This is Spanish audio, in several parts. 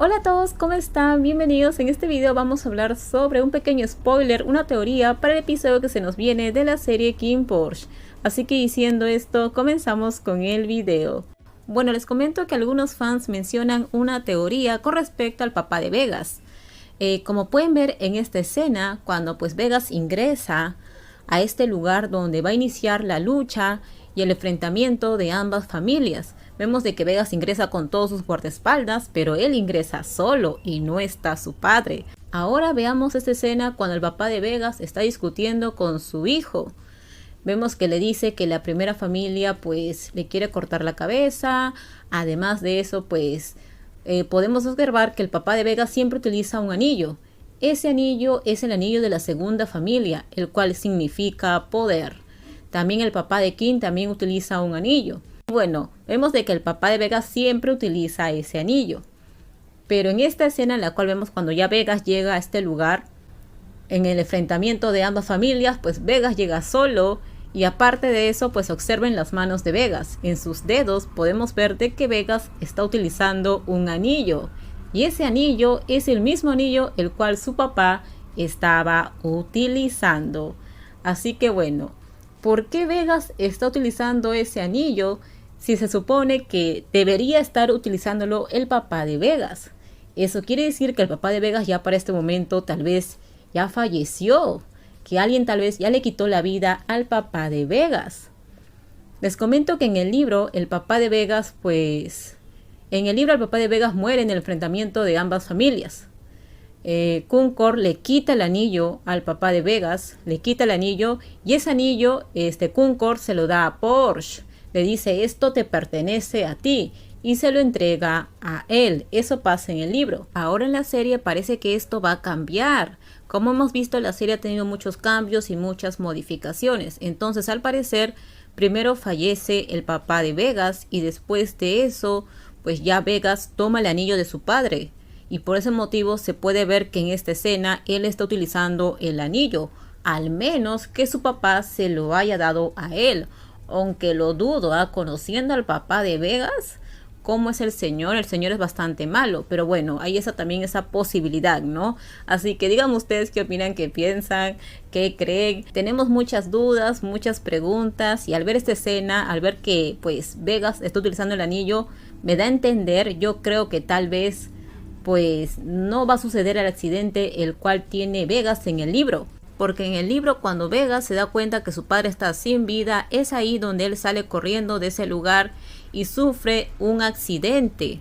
Hola a todos, ¿cómo están? Bienvenidos. En este video vamos a hablar sobre un pequeño spoiler, una teoría para el episodio que se nos viene de la serie King Porsche. Así que diciendo esto, comenzamos con el video. Bueno, les comento que algunos fans mencionan una teoría con respecto al papá de Vegas. Como pueden ver en esta escena, cuando pues Vegas ingresa a este lugar donde va a iniciar la lucha y el enfrentamiento de ambas familias. Vemos de que Vegas ingresa con todos sus guardaespaldas, pero él ingresa solo y no está su padre. Ahora veamos esta escena cuando el papá de Vegas está discutiendo con su hijo. Vemos que le dice que la primera familia pues le quiere cortar la cabeza. Además de eso pues podemos observar que el papá de Vegas siempre utiliza un anillo. Ese anillo es el anillo de la segunda familia, el cual significa poder. También el papá de King también utiliza un anillo. Bueno, vemos de que el papá de Vegas siempre utiliza ese anillo. Pero en esta escena en la cual vemos cuando ya Vegas llega a este lugar, en el enfrentamiento de ambas familias, pues Vegas llega solo. Y aparte de eso, pues observen las manos de Vegas. En sus dedos podemos ver de que Vegas está utilizando un anillo. Y ese anillo es el mismo anillo el cual su papá estaba utilizando. Así que bueno, ¿por qué Vegas está utilizando ese anillo si se supone que debería estar utilizándolo el papá de Vegas? Eso quiere decir que el papá de Vegas ya para este momento tal vez ya falleció, que alguien tal vez ya le quitó la vida al papá de Vegas. Les comento que en el libro el papá de Vegas el papá de Vegas muere en el enfrentamiento de ambas familias. Kunkor le quita el anillo al papá de Vegas, le quita el anillo y ese anillo Kunkor se lo da a Porsche. Le dice, esto te pertenece a ti, y se lo entrega a él. Eso pasa en el libro. Ahora en la serie parece que esto va a cambiar. Como hemos visto, la serie ha tenido muchos cambios y muchas modificaciones. Entonces, al parecer, primero fallece el papá de Vegas y después de eso, pues ya Vegas toma el anillo de su padre. Y por ese motivo se puede ver que en esta escena él está utilizando el anillo. Al menos que su papá se lo haya dado a él. Aunque lo dudo, conociendo al papá de Vegas, cómo es el señor es bastante malo, pero bueno, hay también esa posibilidad, ¿no? Así que díganme ustedes qué opinan, qué piensan, qué creen. Tenemos muchas dudas, muchas preguntas, y al ver esta escena, al ver que pues Vegas está utilizando el anillo, me da a entender, yo creo que tal vez pues no va a suceder el accidente el cual tiene Vegas en el libro. Porque en el libro cuando Vegas se da cuenta que su padre está sin vida, es ahí donde él sale corriendo de ese lugar y sufre un accidente.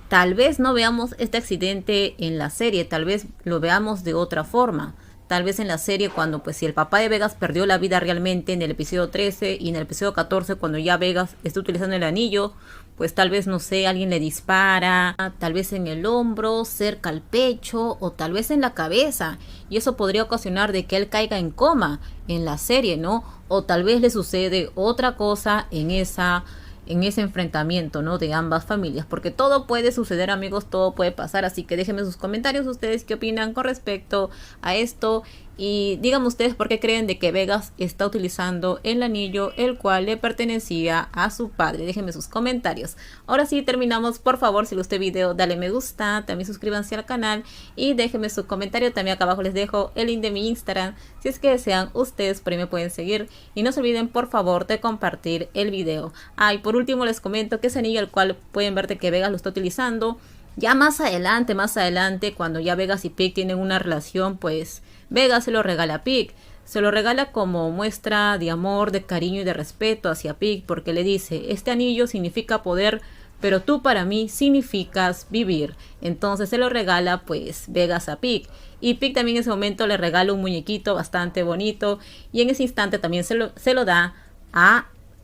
Tal vez no veamos este accidente en la serie, tal vez lo veamos de otra forma. Tal vez en la serie cuando pues si el papá de Vegas perdió la vida realmente en el episodio 13 y en el episodio 14 cuando ya Vegas está utilizando el anillo, pues tal vez no sé, alguien le dispara, tal vez en el hombro, cerca al pecho o tal vez en la cabeza, y eso podría ocasionar de que él caiga en coma en la serie, ¿no? O tal vez le sucede otra cosa en ese enfrentamiento, ¿no? De ambas familias, porque todo puede suceder, amigos, todo puede pasar. Así que déjenme sus comentarios ustedes qué opinan con respecto a esto, y díganme ustedes por qué creen de que Vegas está utilizando el anillo el cual le pertenecía a su padre. Déjenme sus comentarios. Ahora sí terminamos. Por favor, si les gustó el video, dale me gusta, también suscríbanse al canal y déjenme su comentario. También acá abajo les dejo el link de mi Instagram, si es que desean ustedes, por ahí me pueden seguir, y no se olviden por favor de compartir el video. Y por último les comento que ese anillo el cual pueden ver de que Vegas lo está utilizando, ya más adelante, cuando ya Vegas y Pig tienen una relación, pues Vegas se lo regala a Pig. Se lo regala como muestra de amor, de cariño y de respeto hacia Pig, porque le dice, este anillo significa poder, pero tú para mí significas vivir. Entonces se lo regala pues Vegas a Pig. Y Pig también en ese momento le regala un muñequito bastante bonito, y en ese instante también se lo da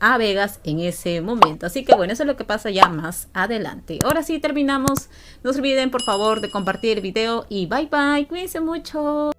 a Vegas en ese momento. Así que bueno, eso es lo que pasa ya más adelante. Ahora sí terminamos. No se olviden por favor de compartir el video y bye bye. Cuídense mucho.